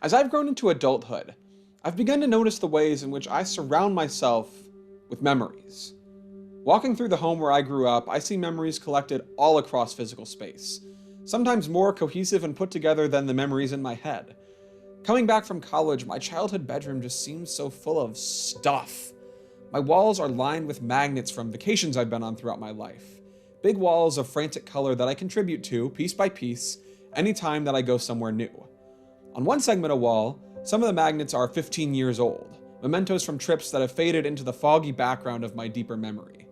As I've grown into adulthood, I've begun to notice the ways in which I surround myself with memories. Walking through the home where I grew up, I see memories collected all across physical space, sometimes more cohesive and put together than the memories in my head. Coming back from college, my childhood bedroom just seems so full of stuff. My walls are lined with magnets from vacations I've been on throughout my life. Big walls of frantic color that I contribute to, piece by piece, anytime that I go somewhere new. On one segment of wall, some of the magnets are 15 years old, mementos from trips that have faded into the foggy background of my deeper memory.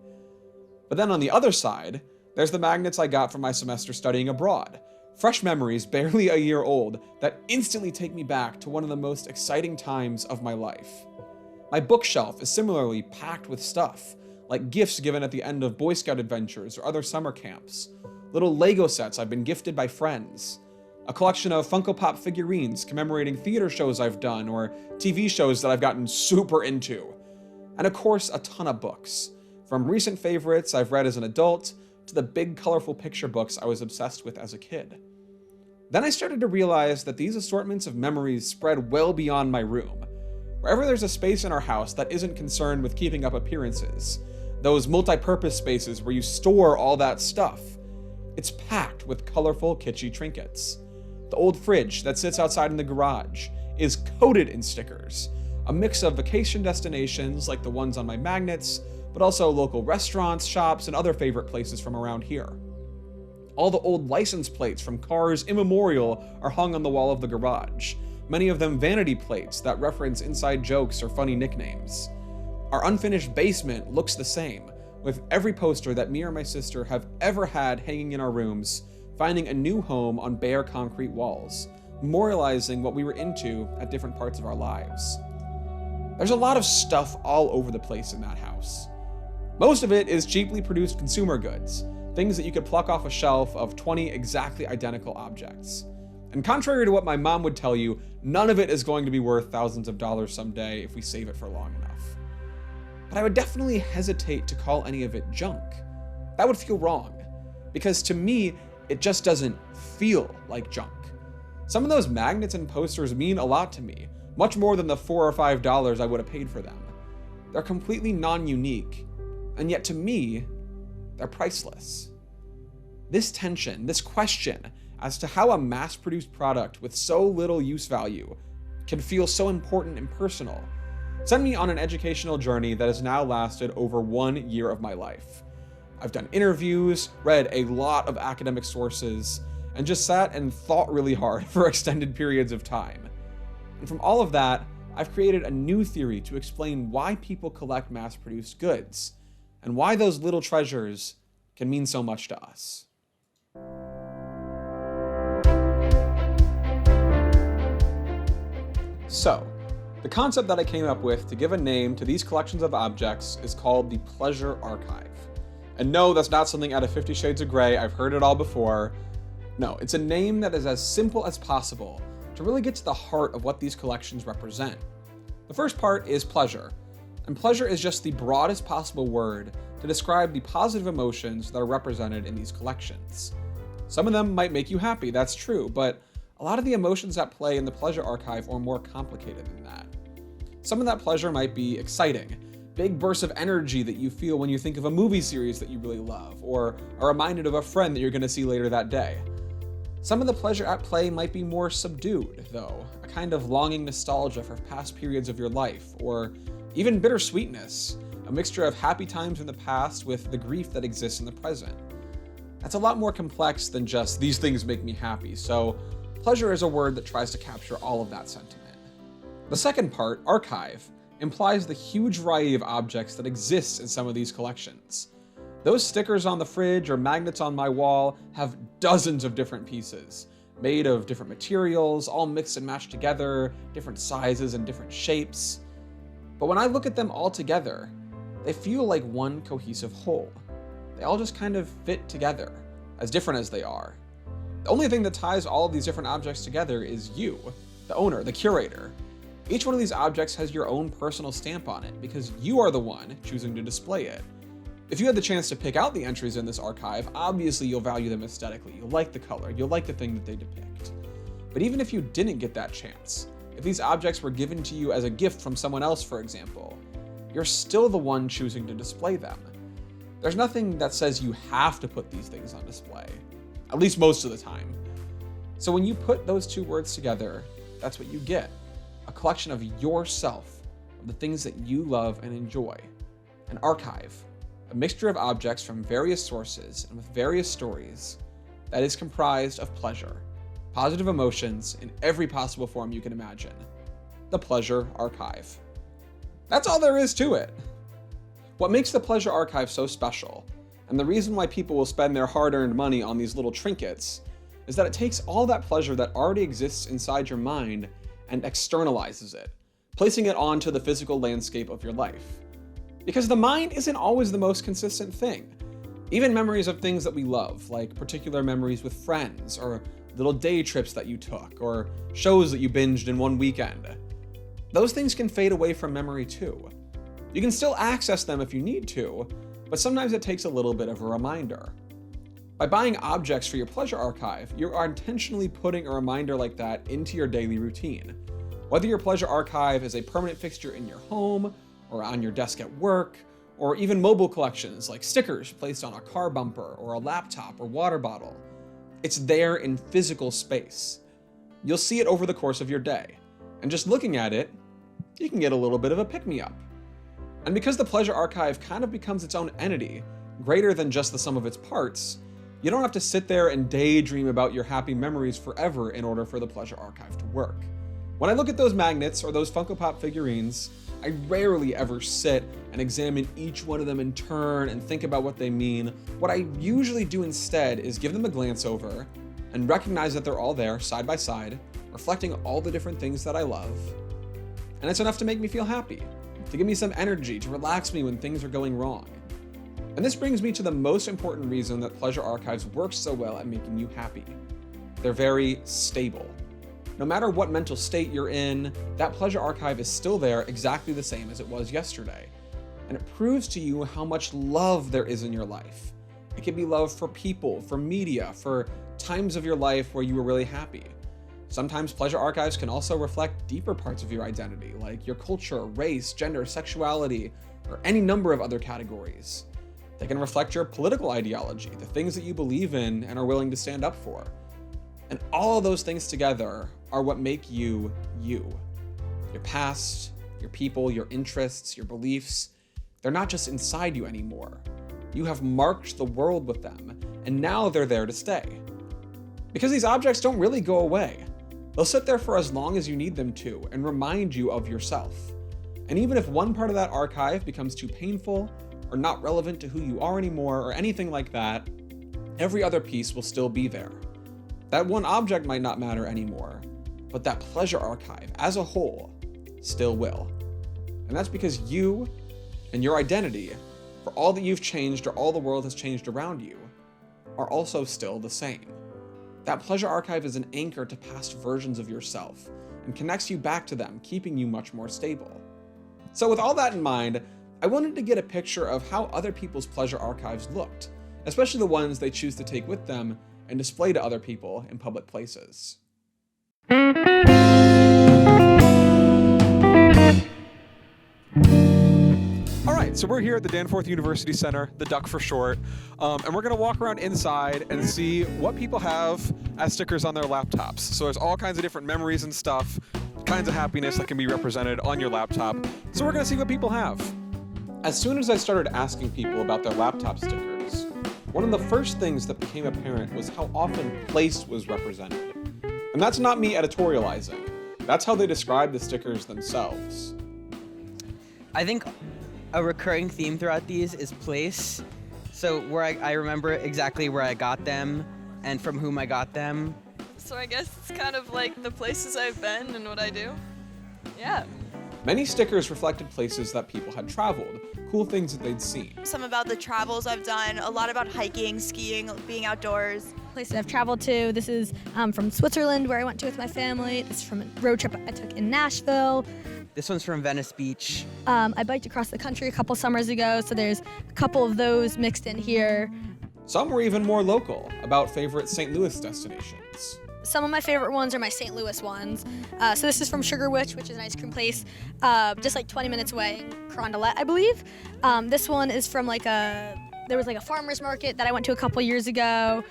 But then on the other side, there's the magnets I got from my semester studying abroad. Fresh memories, barely a year old, that instantly take me back to one of the most exciting times of my life. My bookshelf is similarly packed with stuff, like gifts given at the end of Boy Scout adventures or other summer camps, little Lego sets I've been gifted by friends, a collection of Funko Pop figurines commemorating theater shows I've done or TV shows that I've gotten super into, and of course a ton of books, from recent favorites I've read as an adult to the big colorful picture books I was obsessed with as a kid. Then I started to realize that these assortments of memories spread well beyond my room. Wherever there's a space in our house that isn't concerned with keeping up appearances, those multi-purpose spaces where you store all that stuff, it's packed with colorful, kitschy trinkets. The old fridge that sits outside in the garage is coated in stickers, a mix of vacation destinations like the ones on my magnets, but also local restaurants, shops, and other favorite places from around here. All the old license plates from cars immemorial are hung on the wall of the garage, many of them vanity plates that reference inside jokes or funny nicknames. Our unfinished basement looks the same, with every poster that me or my sister have ever had hanging in our rooms, finding a new home on bare concrete walls, memorializing what we were into at different parts of our lives. There's a lot of stuff all over the place in that house. Most of it is cheaply produced consumer goods, things that you could pluck off a shelf of 20 exactly identical objects. And contrary to what my mom would tell you, none of it is going to be worth thousands of dollars someday if we save it for long enough. But I would definitely hesitate to call any of it junk. That would feel wrong, because to me, it just doesn't feel like junk. Some of those magnets and posters mean a lot to me, much more than the $4 or $5 I would have paid for them. They're completely non-unique, and yet to me, they're priceless. This tension, this question as to how a mass-produced product with so little use value can feel so important and personal, sent me on an educational journey that has now lasted over 1 year of my life. I've done interviews, read a lot of academic sources, and just sat and thought really hard for extended periods of time. And from all of that, I've created a new theory to explain why people collect mass-produced goods, and why those little treasures can mean so much to us. So, the concept that I came up with to give a name to these collections of objects is called the Pleasure Archive. And no, that's not something out of 50 Shades of Grey, I've heard it all before. No, it's a name that is as simple as possible to really get to the heart of what these collections represent. The first part is pleasure. And pleasure is just the broadest possible word to describe the positive emotions that are represented in these collections. Some of them might make you happy, that's true, but a lot of the emotions at play in the Pleasure Archive are more complicated than that. Some of that pleasure might be exciting, big bursts of energy that you feel when you think of a movie series that you really love, or are reminded of a friend that you're going to see later that day. Some of the pleasure at play might be more subdued, though, a kind of longing nostalgia for past periods of your life, or even bittersweetness, a mixture of happy times in the past with the grief that exists in the present. That's a lot more complex than just these things make me happy, so pleasure is a word that tries to capture all of that sentiment. The second part, archive, implies the huge variety of objects that exist in some of these collections. Those stickers on the fridge or magnets on my wall have dozens of different pieces, made of different materials, all mixed and matched together, different sizes and different shapes. But when I look at them all together, they feel like one cohesive whole. They all just kind of fit together, as different as they are. The only thing that ties all of these different objects together is you, the owner, the curator. Each one of these objects has your own personal stamp on it because you are the one choosing to display it. If you had the chance to pick out the entries in this archive, obviously you'll value them aesthetically. You'll like the color, you'll like the thing that they depict. But even if you didn't get that chance, If these objects were given to you as a gift from someone else, for example, you're still the one choosing to display them. There's nothing that says you have to put these things on display, at least most of the time. So when you put those two words together, that's what you get. A collection of yourself, of the things that you love and enjoy. An archive, a mixture of objects from various sources and with various stories that is comprised of pleasure, positive emotions in every possible form you can imagine. The Pleasure Archive. That's all there is to it. What makes the Pleasure Archive so special, and the reason why people will spend their hard-earned money on these little trinkets, is that it takes all that pleasure that already exists inside your mind and externalizes it, placing it onto the physical landscape of your life. Because the mind isn't always the most consistent thing. Even memories of things that we love, like particular memories with friends, or little day trips that you took, or shows that you binged in one weekend. Those things can fade away from memory too. You can still access them if you need to, but sometimes it takes a little bit of a reminder. By buying objects for your Pleasure Archive, you are intentionally putting a reminder like that into your daily routine. Whether your Pleasure Archive is a permanent fixture in your home, or on your desk at work, or even mobile collections like stickers placed on a car bumper, or a laptop or water bottle, it's there in physical space. You'll see it over the course of your day, and just looking at it, you can get a little bit of a pick-me-up. And because the Pleasure Archive kind of becomes its own entity, greater than just the sum of its parts, you don't have to sit there and daydream about your happy memories forever in order for the Pleasure Archive to work. When I look at those magnets or those Funko Pop figurines, I rarely ever sit and examine each one of them in turn and think about what they mean. What I usually do instead is give them a glance over and recognize that they're all there side by side, reflecting all the different things that I love. And it's enough to make me feel happy, to give me some energy, to relax me when things are going wrong. And this brings me to the most important reason that Pleasure Archives work so well at making you happy. They're very stable. No matter what mental state you're in, that Pleasure Archive is still there exactly the same as it was yesterday. And it proves to you how much love there is in your life. It can be love for people, for media, for times of your life where you were really happy. Sometimes Pleasure Archives can also reflect deeper parts of your identity, like your culture, race, gender, sexuality, or any number of other categories. They can reflect your political ideology, the things that you believe in and are willing to stand up for. And all of those things together are what make you, you. Your past, your people, your interests, your beliefs, they're not just inside you anymore. You have marked the world with them, and now they're there to stay. Because these objects don't really go away. They'll sit there for as long as you need them to and remind you of yourself. And even if one part of that archive becomes too painful, or not relevant to who you are anymore, or anything like that, every other piece will still be there. That one object might not matter anymore, but that Pleasure Archive as a whole still will. And that's because you and your identity, for all that you've changed or all the world has changed around you, are also still the same. That Pleasure Archive is an anchor to past versions of yourself and connects you back to them, keeping you much more stable. So with all that in mind, I wanted to get a picture of how other people's Pleasure Archives looked, especially the ones they choose to take with them and display to other people in public places. Alright, so we're here at the Danforth University Center, the Duck for short, and we're going to walk around inside and see what people have as stickers on their laptops. So there's all kinds of different memories and stuff, kinds of happiness that can be represented on your laptop. So we're going to see what people have. As soon as I started asking people about their laptop stickers, one of the first things that became apparent was how often place was represented. And that's not me editorializing. That's how they describe the stickers themselves. I think a recurring theme throughout these is place. So where I remember exactly where I got them and from whom I got them. So I guess it's kind of like the places I've been and what I do. Yeah. Many stickers reflected places that people had traveled, cool things that they'd seen. Some about the travels I've done, a lot about hiking, skiing, being outdoors. Places I've traveled to. This is from Switzerland, where I went to with my family. This is from a road trip I took in Nashville. This one's from Venice Beach. I biked across the country a couple summers ago, so there's a couple of those mixed in here. Some were even more local, about favorite St. Louis destinations. Some of my favorite ones are my St. Louis ones. So this is from Sugar Witch, which is an ice cream place just like 20 minutes away in Carondelet, I believe. This one is from there was like a farmer's market that I went to a couple years ago.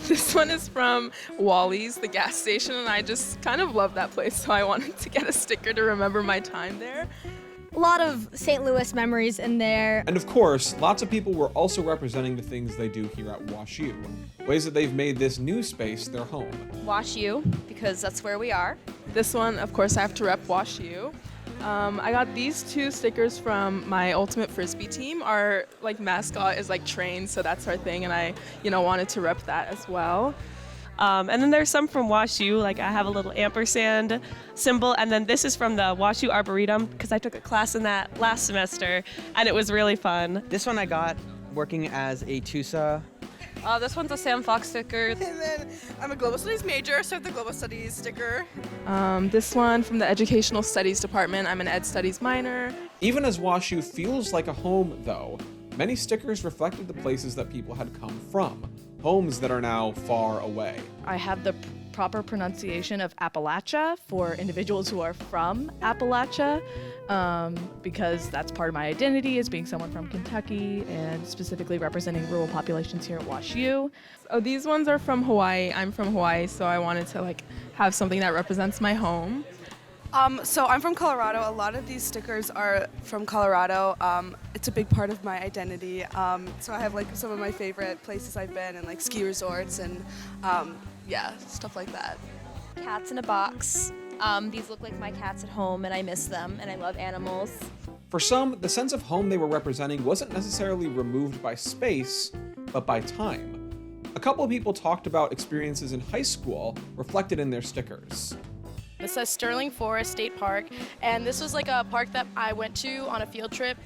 This one is from Wally's, the gas station, and I just kind of love that place, so I wanted to get a sticker to remember my time there. A lot of St. Louis memories in there. And of course, lots of people were also representing the things they do here at WashU, ways that they've made this new space their home. WashU, because that's where we are. This one, of course, I have to rep WashU. I got these 2 stickers from my ultimate frisbee team. Our mascot is trained, so that's our thing, and I wanted to rep that as well. And then there's some from WashU, I have a little ampersand symbol, and then this is from the WashU Arboretum because I took a class in that last semester, and it was really fun. This one I got working as a TUSA. This one's a Sam Fox sticker. And then I'm a Global Studies major, so I have the Global Studies sticker. This one from the Educational Studies Department. I'm an Ed Studies minor. Even as WashU feels like a home, though, many stickers reflected the places that people had come from, homes that are now far away. I have the proper pronunciation of Appalachia for individuals who are from Appalachia, because that's part of my identity as being someone from Kentucky and specifically representing rural populations here at WashU. Oh, these ones are from Hawaii. I'm from Hawaii, so I wanted to have something that represents my home. So I'm from Colorado. A lot of these stickers are from Colorado. It's a big part of my identity. So I have some of my favorite places I've been and ski resorts and stuff like that. Cats in a box. These look like my cats at home, and I miss them, and I love animals. For some, the sense of home they were representing wasn't necessarily removed by space, but by time. A couple of people talked about experiences in high school reflected in their stickers. This says Sterling Forest State Park, and this was a park that I went to on a field trip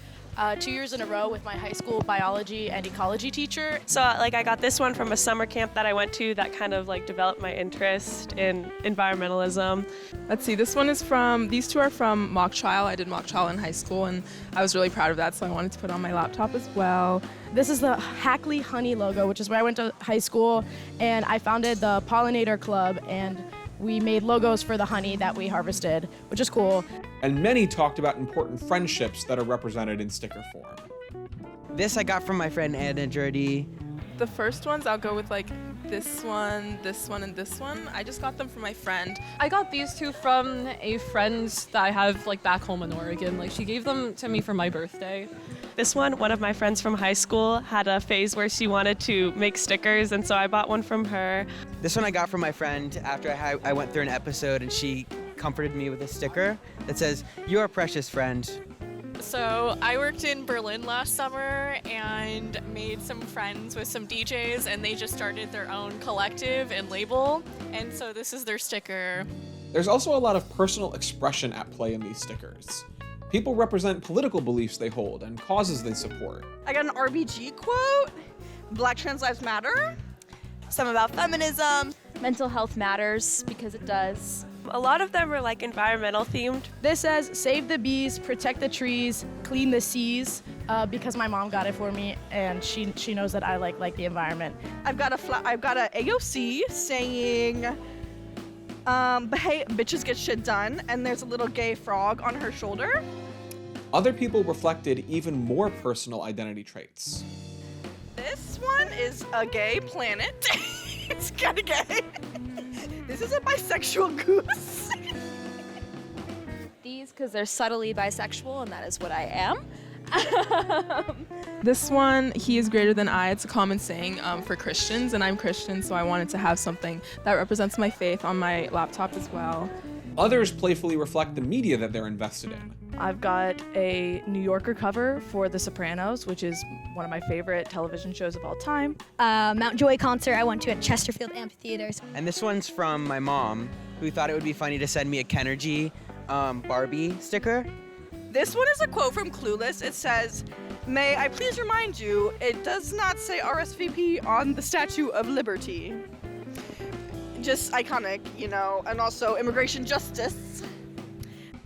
2 years in a row with my high school biology and ecology teacher. So I got this one from a summer camp that I went to that kind of developed my interest in environmentalism. Let's see, these 2 are from mock trial. I did mock trial in high school, and I was really proud of that, so I wanted to put it on my laptop as well. This is the Hackley Honey logo, which is where I went to high school, and I founded the Pollinator Club, and we made logos for the honey that we harvested, which is cool. And many talked about important friendships that are represented in sticker form. This I got from my friend Anna Jurdy. The first ones, I'll go with this one, and this one. I just got them from my friend. I got these 2 from a friend that I have back home in Oregon. She gave them to me for my birthday. This one of my friends from high school had a phase where she wanted to make stickers, and so I bought one from her. This one I got from my friend after I went through an episode, and she comforted me with a sticker that says, "You are precious, friend." So I worked in Berlin last summer and made some friends with some DJs, and they just started their own collective and label, and so this is their sticker. There's also a lot of personal expression at play in these stickers. People represent political beliefs they hold and causes they support. I got an RBG quote, Black Trans Lives Matter. Some about feminism. Mental health matters, because it does. A lot of them are environmental themed. This says save the bees, protect the trees, clean the seas, because my mom got it for me, and she knows that I like the environment. I've got a AOC saying, but hey, bitches get shit done, and there's a little gay frog on her shoulder. Other people reflected even more personal identity traits. This one is a gay planet. It's kind of gay. This is a bisexual goose. These, because they're subtly bisexual, and that is what I am. This one, he is greater than I. It's a common saying for Christians, and I'm Christian, so I wanted to have something that represents my faith on my laptop as well. Others playfully reflect the media that they're invested in. I've got a New Yorker cover for The Sopranos, which is one of my favorite television shows of all time. Mount Joy concert I went to at Chesterfield Amphitheater. And this one's from my mom, who thought it would be funny to send me a Kenergy Barbie sticker. This one is a quote from Clueless. It says, "May I please remind you, it does not say RSVP on the Statue of Liberty." Just iconic, and also immigration justice.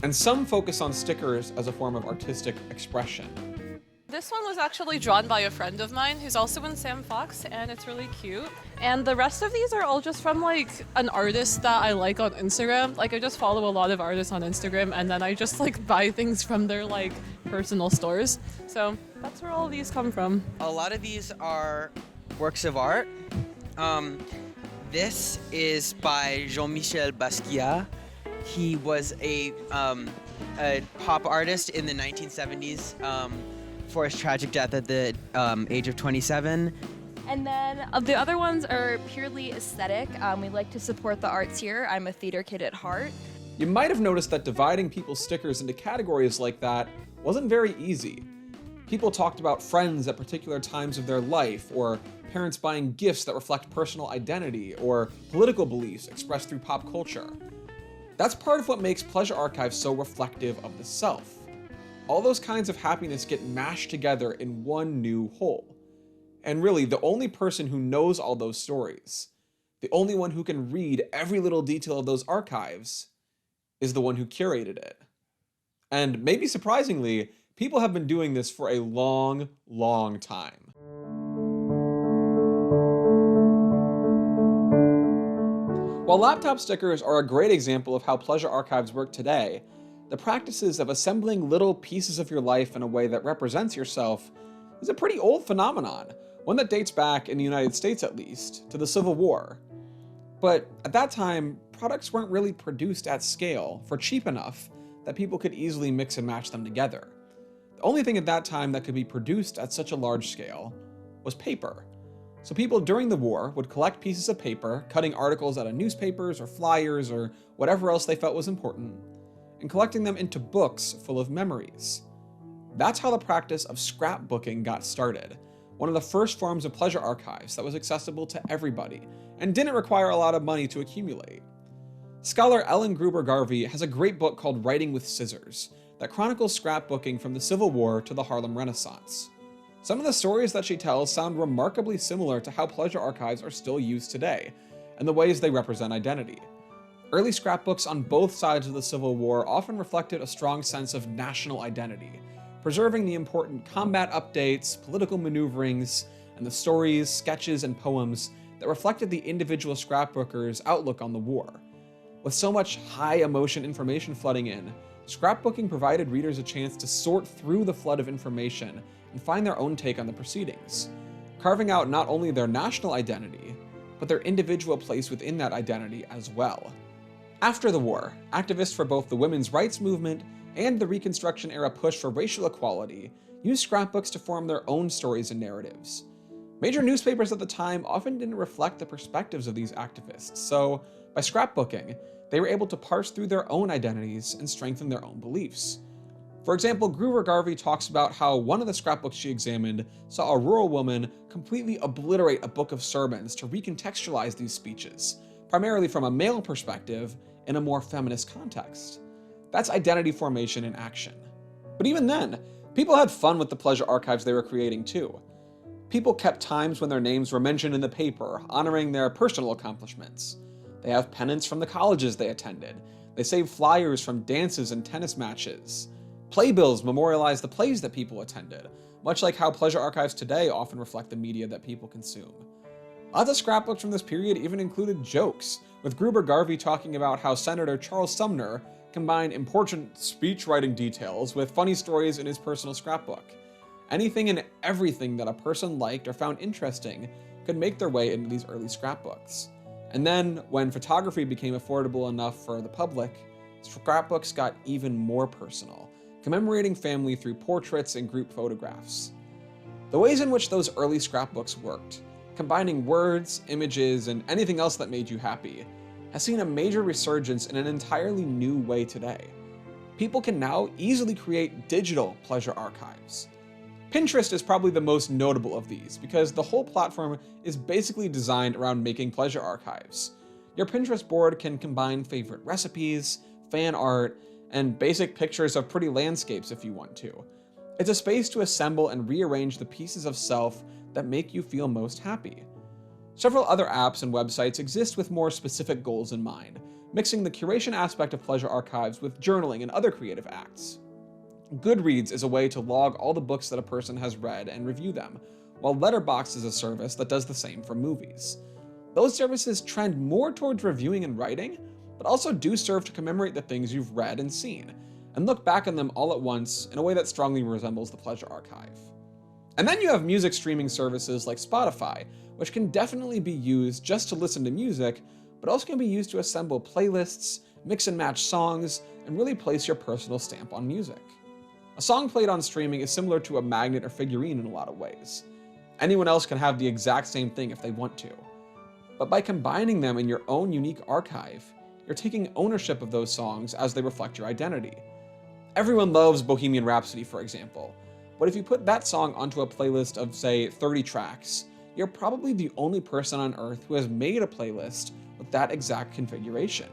And some focus on stickers as a form of artistic expression. This one was actually drawn by a friend of mine who's also in Sam Fox, and it's really cute. And the rest of these are all just from like an artist that I like on Instagram. Like I just follow a lot of artists on Instagram, and then I just like buy things from their like personal stores. So that's where all of these come from. A lot of these are works of art. This is by Jean-Michel Basquiat. He was a pop artist in the 1970s for his tragic death at the age of 27. And then the other ones are purely aesthetic. We like to support the arts here. I'm a theater kid at heart. You might have noticed that dividing people's stickers into categories like that wasn't very easy. People talked about friends at particular times of their life, or parents buying gifts that reflect personal identity, or political beliefs expressed through pop culture. That's part of what makes Pleasure Archive so reflective of the self. All those kinds of happiness get mashed together in one new whole. And really, the only person who knows all those stories, the only one who can read every little detail of those archives, is the one who curated it. And maybe surprisingly, people have been doing this for a long, long time. While laptop stickers are a great example of how Pleasure Archives work today, the practices of assembling little pieces of your life in a way that represents yourself is a pretty old phenomenon, one that dates back, in the United States at least, to the Civil War. But at that time, products weren't really produced at scale for cheap enough that people could easily mix and match them together. The only thing at that time that could be produced at such a large scale was paper. So people during the war would collect pieces of paper, cutting articles out of newspapers or flyers or whatever else they felt was important, and collecting them into books full of memories. That's how the practice of scrapbooking got started, one of the first forms of pleasure archives that was accessible to everybody and didn't require a lot of money to accumulate. Scholar Ellen Gruber-Garvey has a great book called Writing with Scissors that chronicles scrapbooking from the Civil War to the Harlem Renaissance. Some of the stories that she tells sound remarkably similar to how pleasure archives are still used today, and the ways they represent identity. Early scrapbooks on both sides of the Civil War often reflected a strong sense of national identity, preserving the important combat updates, political maneuverings, and the stories, sketches, and poems that reflected the individual scrapbooker's outlook on the war. With so much high-emotion information flooding in, scrapbooking provided readers a chance to sort through the flood of information and find their own take on the proceedings, carving out not only their national identity, but their individual place within that identity as well. After the war, activists for both the women's rights movement and the Reconstruction-era push for racial equality used scrapbooks to form their own stories and narratives. Major newspapers at the time often didn't reflect the perspectives of these activists, so by scrapbooking, they were able to parse through their own identities and strengthen their own beliefs. For example, Gruber-Garvey talks about how one of the scrapbooks she examined saw a rural woman completely obliterate a book of sermons to recontextualize these speeches, primarily from a male perspective in a more feminist context. That's identity formation in action. But even then, people had fun with the pleasure archives they were creating too. People kept times when their names were mentioned in the paper, honoring their personal accomplishments. They have pennants from the colleges they attended. They saved flyers from dances and tennis matches. Playbills memorialize the plays that people attended, much like how pleasure archives today often reflect the media that people consume. Lots of scrapbooks from this period even included jokes, with Gruber-Garvey talking about how Senator Charles Sumner combined important speech-writing details with funny stories in his personal scrapbook. Anything and everything that a person liked or found interesting could make their way into these early scrapbooks. And then, when photography became affordable enough for the public, scrapbooks got even more personal, commemorating family through portraits and group photographs. The ways in which those early scrapbooks worked, combining words, images, and anything else that made you happy, has seen a major resurgence in an entirely new way today. People can now easily create digital pleasure archives. Pinterest is probably the most notable of these because the whole platform is basically designed around making pleasure archives. Your Pinterest board can combine favorite recipes, fan art, and basic pictures of pretty landscapes if you want to. It's a space to assemble and rearrange the pieces of self that make you feel most happy. Several other apps and websites exist with more specific goals in mind, mixing the curation aspect of pleasure archives with journaling and other creative acts. Goodreads is a way to log all the books that a person has read and review them, while Letterboxd is a service that does the same for movies. Those services trend more towards reviewing and writing, but also do serve to commemorate the things you've read and seen, and look back on them all at once in a way that strongly resembles the Pleasure Archive. And then you have music streaming services like Spotify, which can definitely be used just to listen to music, but also can be used to assemble playlists, mix and match songs, and really place your personal stamp on music. A song played on streaming is similar to a magnet or figurine in a lot of ways. Anyone else can have the exact same thing if they want to. But by combining them in your own unique archive, you're taking ownership of those songs as they reflect your identity. Everyone loves Bohemian Rhapsody, for example, but if you put that song onto a playlist of, say, 30 tracks, you're probably the only person on Earth who has made a playlist with that exact configuration.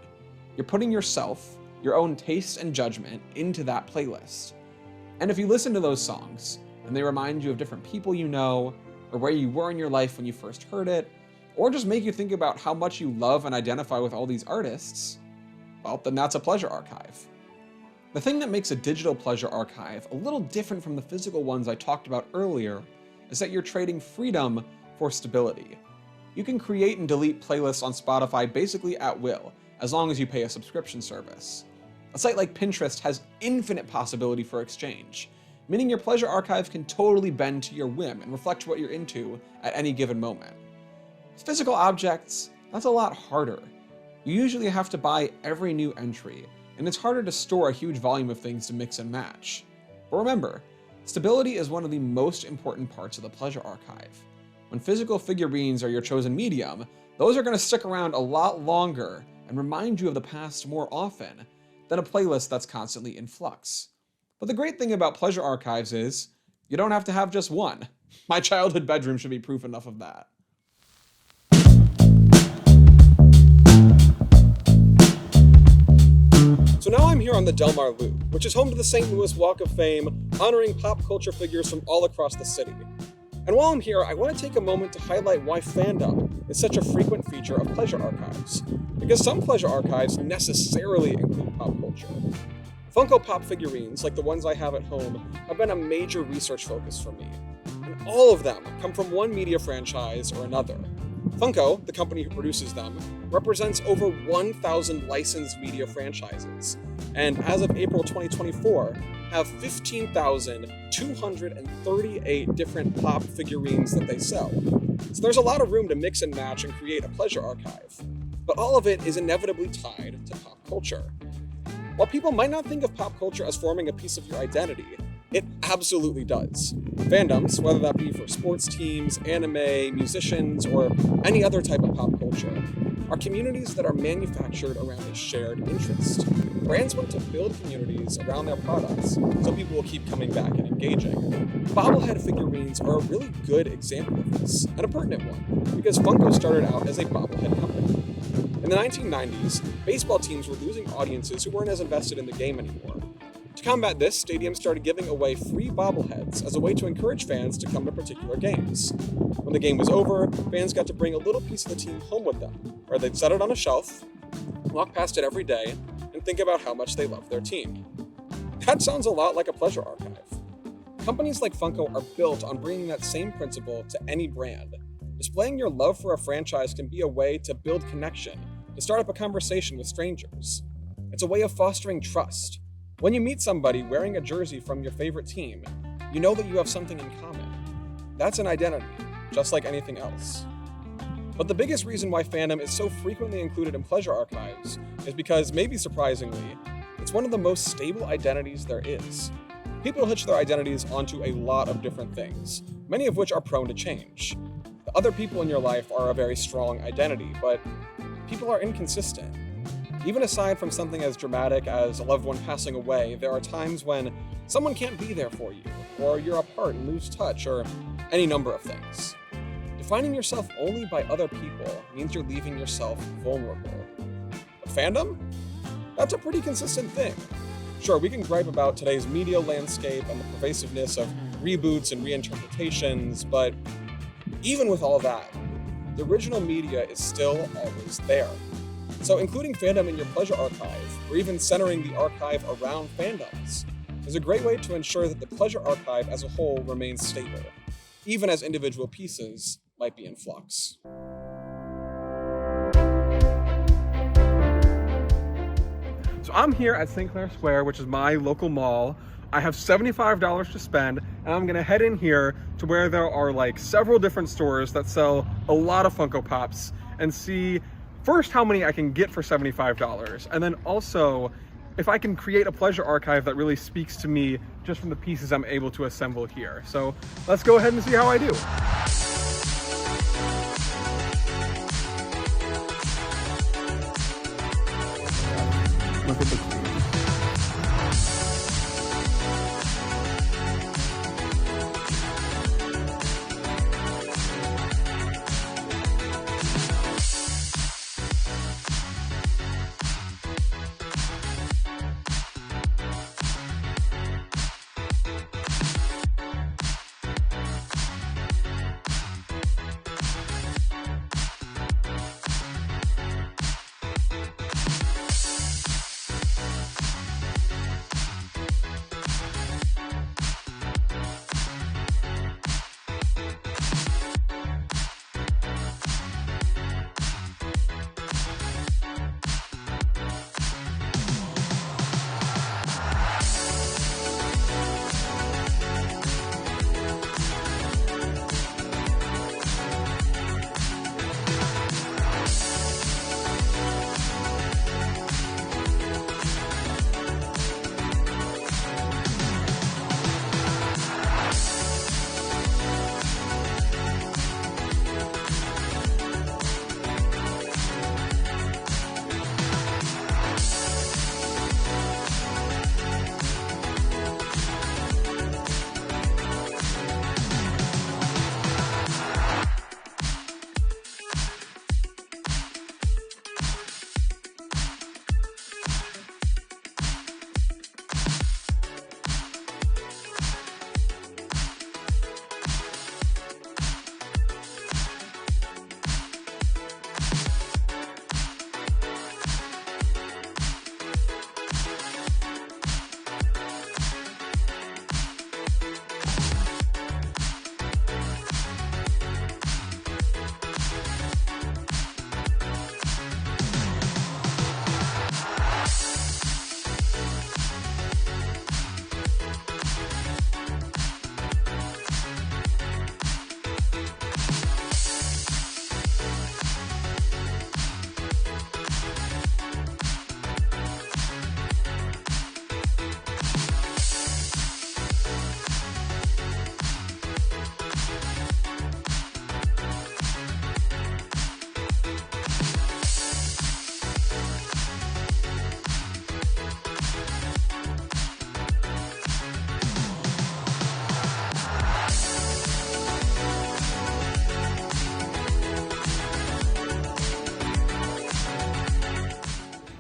You're putting yourself, your own taste and judgment, into that playlist. And if you listen to those songs, and they remind you of different people you know, or where you were in your life when you first heard it, or just make you think about how much you love and identify with all these artists, well, then that's a pleasure archive. The thing that makes a digital pleasure archive a little different from the physical ones I talked about earlier is that you're trading freedom for stability. You can create and delete playlists on Spotify basically at will, as long as you pay a subscription service. A site like Pinterest has infinite possibility for exchange, meaning your pleasure archive can totally bend to your whim and reflect what you're into at any given moment. With physical objects, that's a lot harder. You usually have to buy every new entry, and it's harder to store a huge volume of things to mix and match. But remember, stability is one of the most important parts of the pleasure archive. When physical figurines are your chosen medium, those are going to stick around a lot longer and remind you of the past more often than a playlist that's constantly in flux. But the great thing about pleasure archives is, you don't have to have just one. My childhood bedroom should be proof enough of that. So now I'm here on the Del Mar Loop, which is home to the St. Louis Walk of Fame, honoring pop culture figures from all across the city. And while I'm here, I want to take a moment to highlight why fandom is such a frequent feature of pleasure archives. Because some pleasure archives necessarily include pop culture. Funko Pop figurines, like the ones I have at home, have been a major research focus for me. And all of them come from one media franchise or another. Funko, the company who produces them, represents over 1,000 licensed media franchises, and as of April 2024, have 15,238 different pop figurines that they sell. So there's a lot of room to mix and match and create a pleasure archive. But all of it is inevitably tied to pop culture. While people might not think of pop culture as forming a piece of your identity, it absolutely does. Fandoms, whether that be for sports teams, anime, musicians, or any other type of pop culture, are communities that are manufactured around a shared interest. Brands want to build communities around their products so people will keep coming back and engaging. Bobblehead figurines are a really good example of this, and a pertinent one, because Funko started out as a bobblehead company. In the 1990s, baseball teams were losing audiences who weren't as invested in the game anymore. To combat this, stadiums started giving away free bobbleheads as a way to encourage fans to come to particular games. When the game was over, fans got to bring a little piece of the team home with them, where they'd set it on a shelf, walk past it every day, and think about how much they loved their team. That sounds a lot like a pleasure archive. Companies like Funko are built on bringing that same principle to any brand. Displaying your love for a franchise can be a way to build connection, to start up a conversation with strangers. It's a way of fostering trust. When you meet somebody wearing a jersey from your favorite team, you know that you have something in common. That's an identity, just like anything else. But the biggest reason why fandom is so frequently included in pleasure archives is because, maybe surprisingly, it's one of the most stable identities there is. People hitch their identities onto a lot of different things, many of which are prone to change. The other people in your life are a very strong identity, but people are inconsistent. Even aside from something as dramatic as a loved one passing away, there are times when someone can't be there for you, or you're apart and lose touch, or any number of things. Defining yourself only by other people means you're leaving yourself vulnerable. But fandom? That's a pretty consistent thing. Sure, we can gripe about today's media landscape and the pervasiveness of reboots and reinterpretations, but even with all that, the original media is still always there. So including fandom in your pleasure archive, or even centering the archive around fandoms, is a great way to ensure that the pleasure archive as a whole remains stable, even as individual pieces might be in flux. So I'm here at St. Clair Square, which is my local mall. I have $75 to spend, and I'm gonna head in here to where there are like several different stores that sell a lot of Funko Pops and see first how many I can get for $75, and then also if I can create a pleasure archive that really speaks to me just from the pieces I'm able to assemble here. So let's go ahead and see how I do. Look at the queen.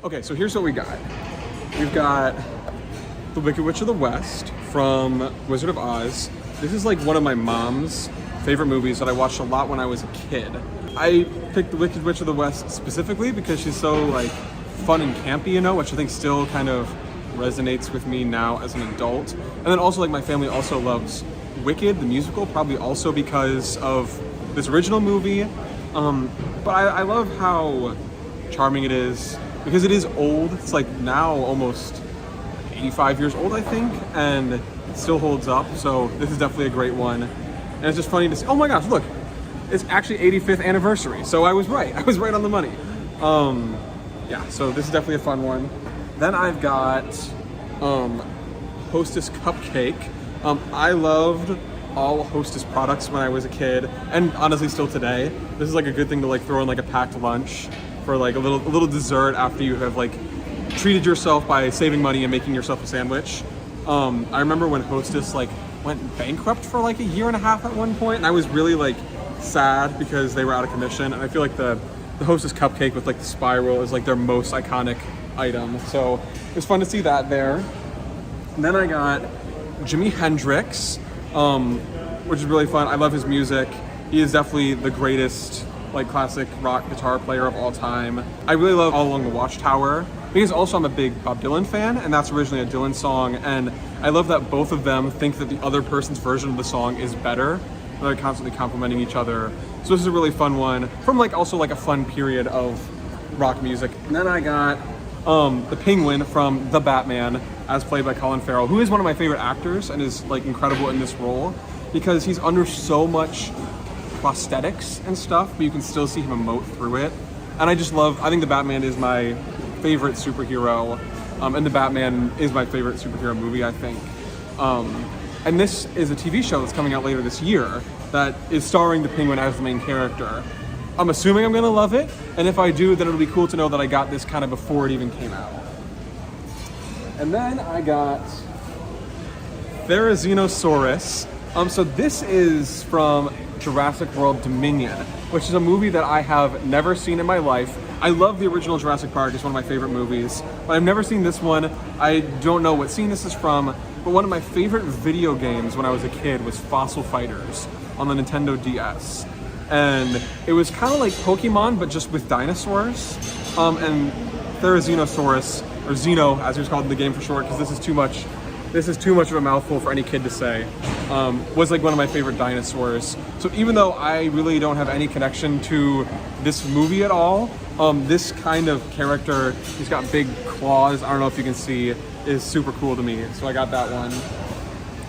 Okay, so here's what we got. We've got The Wicked Witch of the West from Wizard of Oz. This is like one of my mom's favorite movies that I watched a lot when I was a kid. I picked The Wicked Witch of the West specifically because she's so like fun and campy, you know, which I think still kind of resonates with me now as an adult. And then also like my family also loves Wicked, the musical, probably also because of this original movie. But I love how charming it is because it is old. It's like now almost 85 years old, I think, and it still holds up. So this is definitely a great one. And it's just funny to see. Oh my gosh, look, it's actually 85th anniversary. So I was right. I was right on the money. Yeah, so this is definitely a fun one. Then I've got Hostess Cupcake. I loved all Hostess products when I was a kid, and honestly still today. This is like a good thing to like throw in like a packed lunch for like a little dessert after you have like treated yourself by saving money and making yourself a sandwich. I remember when Hostess like went bankrupt for like a year and a half at one point, and I was really like sad because they were out of commission. And I feel like the Hostess Cupcake with like the spiral is like their most iconic item. So it was fun to see that there. And then I got Jimi Hendrix, which is really fun. I love his music. He is definitely the greatest like classic rock guitar player of all time. I really love All Along the Watchtower. because also I'm a big Bob Dylan fan, and that's originally a Dylan song, and I love that both of them think that the other person's version of the song is better. They're constantly complimenting each other. So this is a really fun one from like also like a fun period of rock music. And then I got the Penguin from The Batman, as played by Colin Farrell, who is one of my favorite actors and is like incredible in this role because he's under so much prosthetics and stuff, but you can still see him emote through it. And I think The Batman is my favorite superhero, and The Batman is my favorite superhero movie, I think. And this is a TV show that's coming out later this year that is starring the Penguin as the main character. I'm assuming I'm gonna love it, and if I do, then it'll be cool to know that I got this kind of before it even came out. And then I got Therizinosaurus. So this is from Jurassic World Dominion, which is a movie that I have never seen in my life. I love the original Jurassic Park, it's one of my favorite movies, but I've never seen this one. I don't know what scene this is from, but one of my favorite video games when I was a kid was Fossil Fighters on the Nintendo DS. And it was kind of like Pokemon, but just with dinosaurs. And Therizinosaurus, or Xeno, as he was called in the game for short, because this is too much of a mouthful for any kid to say, was like one of my favorite dinosaurs. So even though I really don't have any connection to this movie at all, this kind of character, he's got big claws, I don't know if you can see, is super cool to me. So I got that one.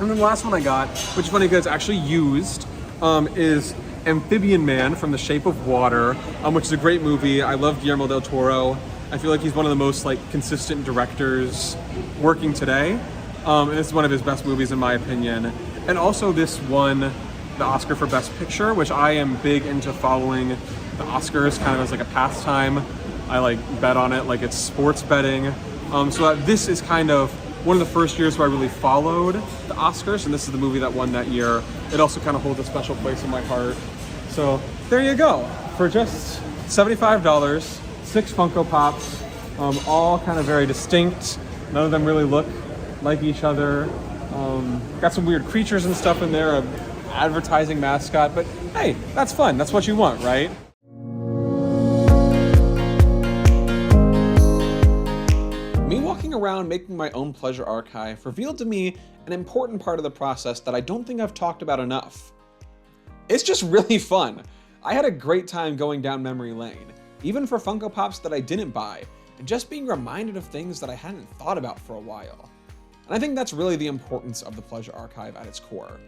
And then the last one I got, which is funny because it's actually used, is Amphibian Man from The Shape of Water, which is a great movie. I love Guillermo del Toro. I feel like he's one of the most like consistent directors working today. And this is one of his best movies in my opinion. And also this won the Oscar for Best Picture, which I am big into following the Oscars kind of as like a pastime. I like bet on it like it's sports betting. So this is kind of one of the first years where I really followed the Oscars, and this is the movie that won that year. It also kind of holds a special place in my heart. So there you go. For just $75, 6 Funko Pops, all kind of very distinct. None of them really look like each other. Got some weird creatures and stuff in there, an advertising mascot, but hey, that's fun. That's what you want, right? Me walking around making my own pleasure archive revealed to me an important part of the process that I don't think I've talked about enough. It's just really fun. I had a great time going down memory lane, even for Funko Pops that I didn't buy, and just being reminded of things that I hadn't thought about for a while. And I think that's really the importance of the pleasure archive at its core.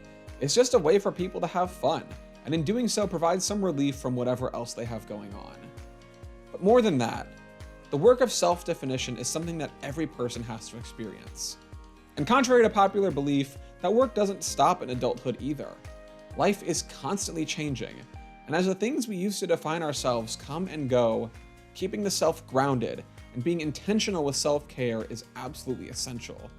It's just a way for people to have fun, and in doing so provide some relief from whatever else they have going on. But more than that, the work of self-definition is something that every person has to experience. And contrary to popular belief, that work doesn't stop in adulthood either. Life is constantly changing, and as the things we use to define ourselves come and go, keeping the self grounded and being intentional with self-care is absolutely essential.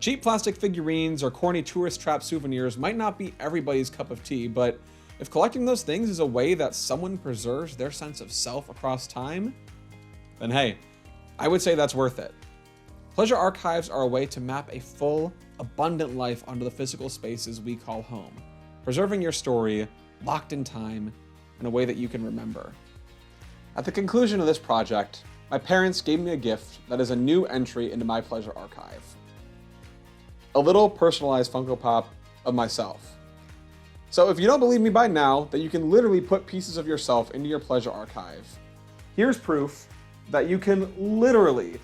Cheap plastic figurines or corny tourist trap souvenirs might not be everybody's cup of tea, but if collecting those things is a way that someone preserves their sense of self across time, then hey, I would say that's worth it. Pleasure archives are a way to map a full, abundant life onto the physical spaces we call home, preserving your story, locked in time, in a way that you can remember. At the conclusion of this project, my parents gave me a gift that is a new entry into my pleasure archive. A little personalized Funko Pop of myself. So if you don't believe me by now that you can literally put pieces of yourself into your pleasure archive, here's proof that you can literally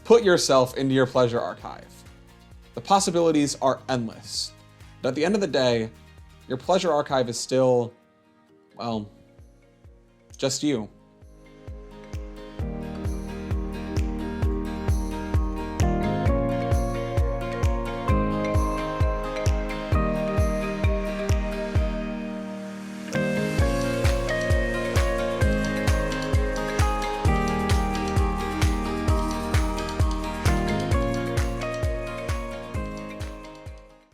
put yourself into your pleasure archive. The possibilities are endless. But at the end of the day, your pleasure archive is still, well, just you.